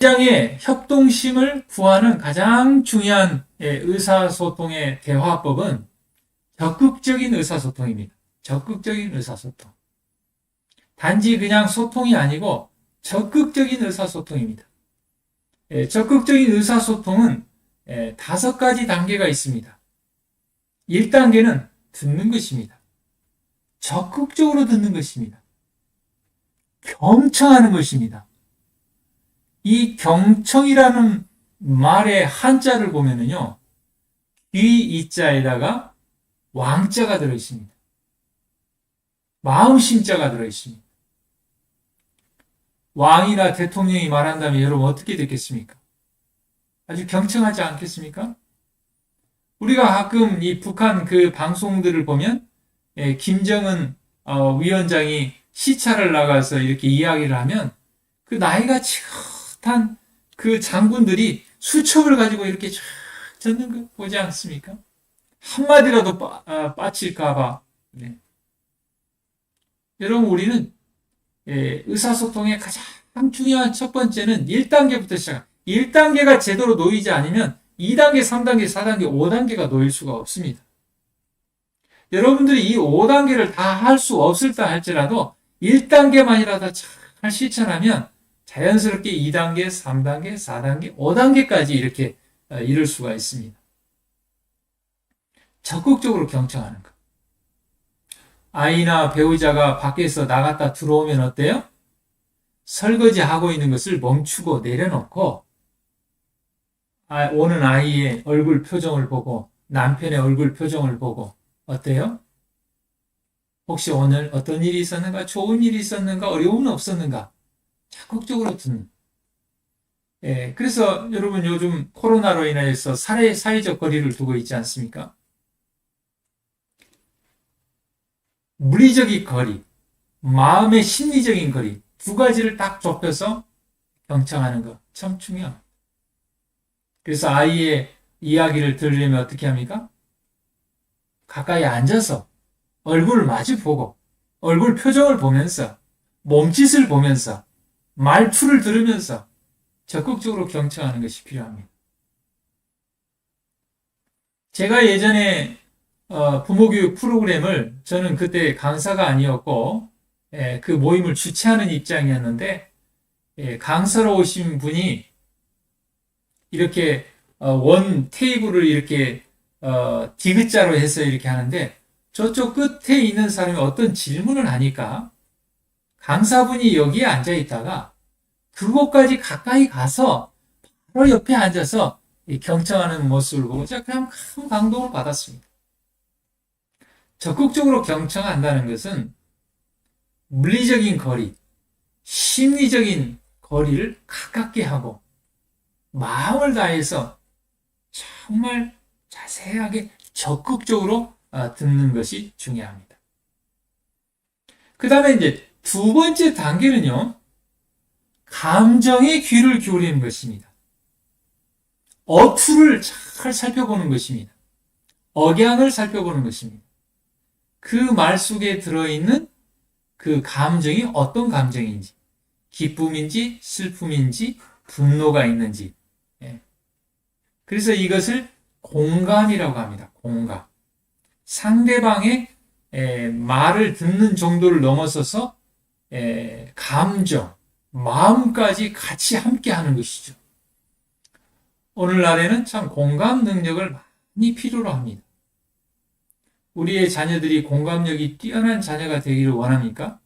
가장의 협동심을 구하는 가장 중요한 의사소통의 대화법은 적극적인 의사소통입니다. 적극적인 의사소통. 단지 그냥 소통이 아니고 적극적인 의사소통입니다. 적극적인 의사소통은 5가지 단계가 있습니다. 1단계는 듣는 것입니다. 적극적으로 듣는 것입니다. 경청하는 것입니다. 이 경청이라는 말의 한자를 보면은요, 귀 이자에다가 왕자가 들어있습니다. 마음심자가 들어있습니다. 왕이나 대통령이 말한다면 여러분 어떻게 듣겠습니까? 아주 경청하지 않겠습니까? 우리가 가끔 이 북한 그 방송들을 보면 김정은 위원장이 시차를 나가서 이렇게 이야기를 하면 그 나이가 한 그 장군들이 수첩을 가지고 이렇게 쫙 듣는 거 보지 않습니까? 한마디라도 빠칠까봐. 네. 여러분, 우리는 의사소통의 가장 중요한 첫 번째는 1단계부터 시작. 1단계가 제대로 놓이지 않으면 2단계, 3단계, 4단계, 5단계가 놓일 수가 없습니다. 여러분들이 이 5단계를 다 할 수 없을다 할지라도 1단계만이라도 잘 실천하면 자연스럽게 2단계, 3단계, 4단계, 5단계까지 이렇게 이룰 수가 있습니다. 적극적으로 경청하는 것. 아이나 배우자가 밖에서 나갔다 들어오면 어때요? 설거지하고 있는 것을 멈추고 내려놓고 오는 아이의 얼굴 표정을 보고 남편의 얼굴 표정을 보고 어때요? 혹시 오늘 어떤 일이 있었는가? 좋은 일이 있었는가? 어려움은 없었는가? 적극적으로 듣는. 그래서 여러분 요즘 코로나로 인해서 사회적 거리를 두고 있지 않습니까? 물리적인 거리, 마음의 심리적인 거리, 2가지를 딱 좁혀서 경청하는 것 참 중요합니다. 그래서 아이의 이야기를 들으려면 어떻게 합니까? 가까이 앉아서 얼굴을 마주 보고 얼굴 표정을 보면서 몸짓을 보면서 말투를 들으면서 적극적으로 경청하는 것이 필요합니다. 제가 예전에 부모교육 프로그램을 저는 그때 강사가 아니었고 그 모임을 주최하는 입장이었는데 강사로 오신 분이 이렇게 원 테이블을 이렇게 디귿자로 해서 이렇게 하는데 저쪽 끝에 있는 사람이 어떤 질문을 하니까 강사분이 여기에 앉아 있다가 그곳까지 가까이 가서 바로 옆에 앉아서 경청하는 모습을 보고 제가 그냥 큰 감동을 받았습니다. 적극적으로 경청한다는 것은 물리적인 거리, 심리적인 거리를 가깝게 하고 마음을 다해서 정말 자세하게 적극적으로 듣는 것이 중요합니다. 그 다음에 이제 2번째 단계는요, 감정의 귀를 기울이는 것입니다. 어투를 잘 살펴보는 것입니다. 억양을 살펴보는 것입니다. 그 말 속에 들어있는 그 감정이 어떤 감정인지, 기쁨인지, 슬픔인지, 분노가 있는지. 그래서 이것을 공감이라고 합니다. 공감. 상대방의 말을 듣는 정도를 넘어서서 감정, 마음까지 같이 함께 하는 것이죠. 오늘날에는 참 공감 능력을 많이 필요로 합니다. 우리의 자녀들이 공감력이 뛰어난 자녀가 되기를 원합니까?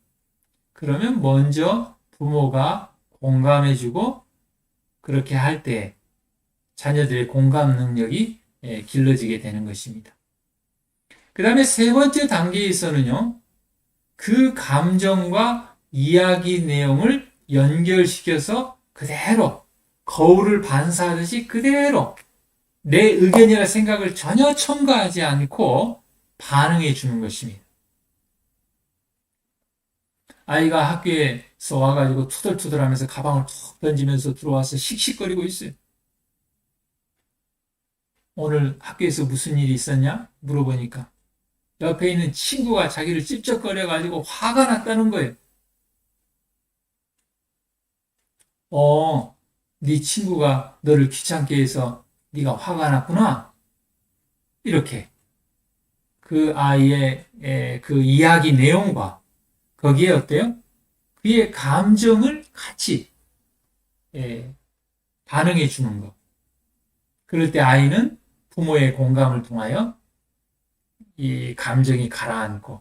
그러면 먼저 부모가 공감해주고 그렇게 할 때 자녀들의 공감 능력이 길러지게 되는 것입니다. 그 다음에 3번째 단계에서는요, 그 감정과 이야기 내용을 연결시켜서 그대로 거울을 반사하듯이 그대로 내 의견이나 생각을 전혀 첨가하지 않고 반응해 주는 것입니다. 아이가 학교에서 와가지고 투덜투덜 하면서 가방을 툭 던지면서 들어와서 씩씩거리고 있어요. 오늘 학교에서 무슨 일이 있었냐? 물어보니까 옆에 있는 친구가 자기를 찝쩍거려가지고 화가 났다는 거예요. 네 친구가 너를 귀찮게 해서 네가 화가 났구나. 이렇게 그 아이의 그 이야기 내용과 거기에 어때요? 그의 감정을 같이 반응해 주는 것. 그럴 때 아이는 부모의 공감을 통하여 이 감정이 가라앉고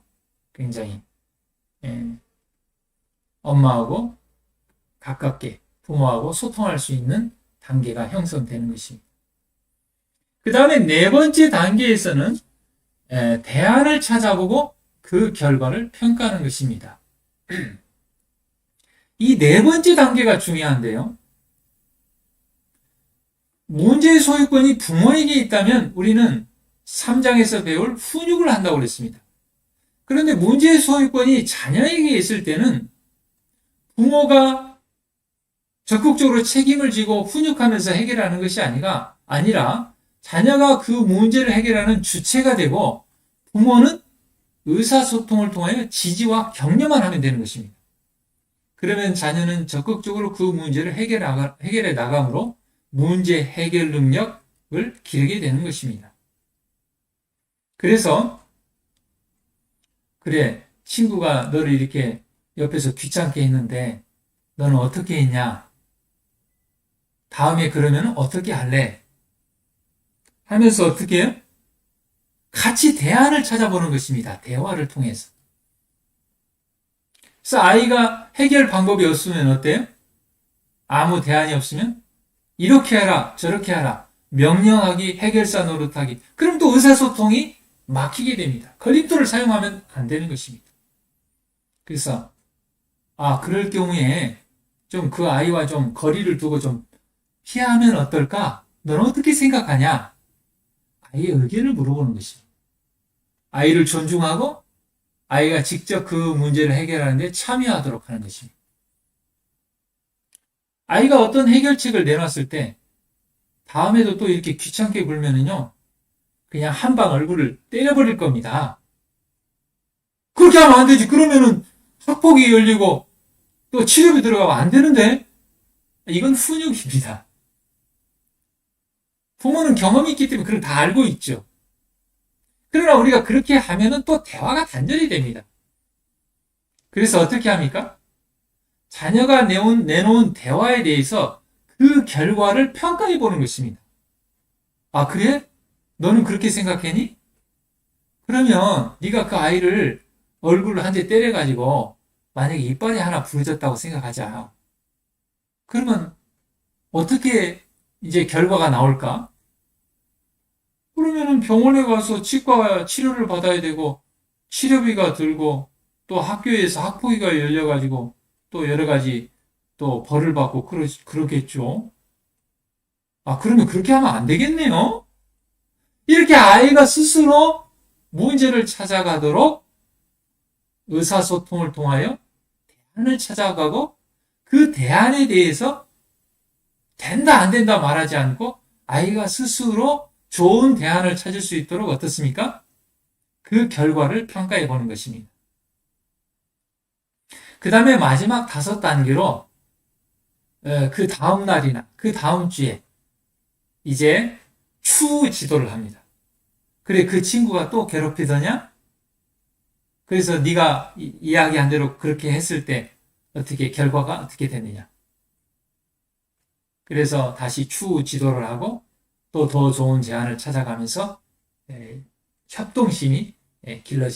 굉장히 엄마하고 가깝게 부모하고 소통할 수 있는 단계가 형성되는 것입니다. 그 다음에 네 번째 단계에서는 대안을 찾아보고 그 결과를 평가하는 것입니다. 이 네 번째 단계가 중요한데요. 문제의 소유권이 부모에게 있다면 우리는 3장에서 배울 훈육을 한다고 그랬습니다. 그런데 문제의 소유권이 자녀에게 있을 때는 부모가 적극적으로 책임을 지고 훈육하면서 해결하는 것이 아니라 자녀가 그 문제를 해결하는 주체가 되고 부모는 의사소통을 통하여 지지와 격려만 하면 되는 것입니다. 그러면 자녀는 적극적으로 그 문제를 해결해 나감으로 문제 해결 능력을 기르게 되는 것입니다. 그래서 그래, 친구가 너를 이렇게 옆에서 귀찮게 했는데 너는 어떻게 했냐? 다음에 그러면 어떻게 할래? 하면서 어떻게 해요? 같이 대안을 찾아보는 것입니다. 대화를 통해서. 그래서 아이가 해결 방법이 없으면 어때요? 아무 대안이 없으면 이렇게 하라, 저렇게 하라, 명령하기, 해결사 노릇하기. 그럼 또 의사소통이 막히게 됩니다. 걸림돌을 사용하면 안 되는 것입니다. 그래서 그럴 경우에 좀 그 아이와 좀 거리를 두고 좀 피하면 어떨까? 너는 어떻게 생각하냐? 아이의 의견을 물어보는 것입니다. 아이를 존중하고 아이가 직접 그 문제를 해결하는데 참여하도록 하는 것입니다. 아이가 어떤 해결책을 내놨을 때 다음에도 또 이렇게 귀찮게 굴면은요, 그냥 한 방 얼굴을 때려버릴 겁니다. 그렇게 하면 안 되지. 그러면은 학폭이 열리고 또 치료비 들어가면 안 되는데? 이건 훈육입니다. 부모는 경험이 있기 때문에 그걸 다 알고 있죠. 그러나 우리가 그렇게 하면은 또 대화가 단절이 됩니다. 그래서 어떻게 합니까? 자녀가 내놓은 대화에 대해서 그 결과를 평가해 보는 것입니다. 그래? 너는 그렇게 생각했니? 그러면 네가 그 아이를 얼굴을 한 대 때려가지고 만약에 이빨이 하나 부러졌다고 생각하자. 그러면 어떻게 이제 결과가 나올까? 그러면은 병원에 가서 치과 치료를 받아야 되고 치료비가 들고 또 학교에서 학폭위가 열려가지고 또 여러 가지 또 벌을 받고 그러겠죠. 그러면 그렇게 하면 안 되겠네요. 이렇게 아이가 스스로 문제를 찾아가도록 의사소통을 통하여 대안을 찾아가고 그 대안에 대해서 된다 안 된다 말하지 않고 아이가 스스로 좋은 대안을 찾을 수 있도록 어떻습니까? 그 결과를 평가해 보는 것입니다. 그 다음에 마지막 5단계로 그 다음 날이나 그 다음 주에 이제 추후 지도를 합니다. 그래, 그 친구가 또 괴롭히더냐? 그래서 네가 이야기한 대로 그렇게 했을 때 어떻게 결과가 어떻게 되느냐? 그래서 다시 추후 지도를 하고 또 더 좋은 제안을 찾아가면서 협동심이 길러집니다.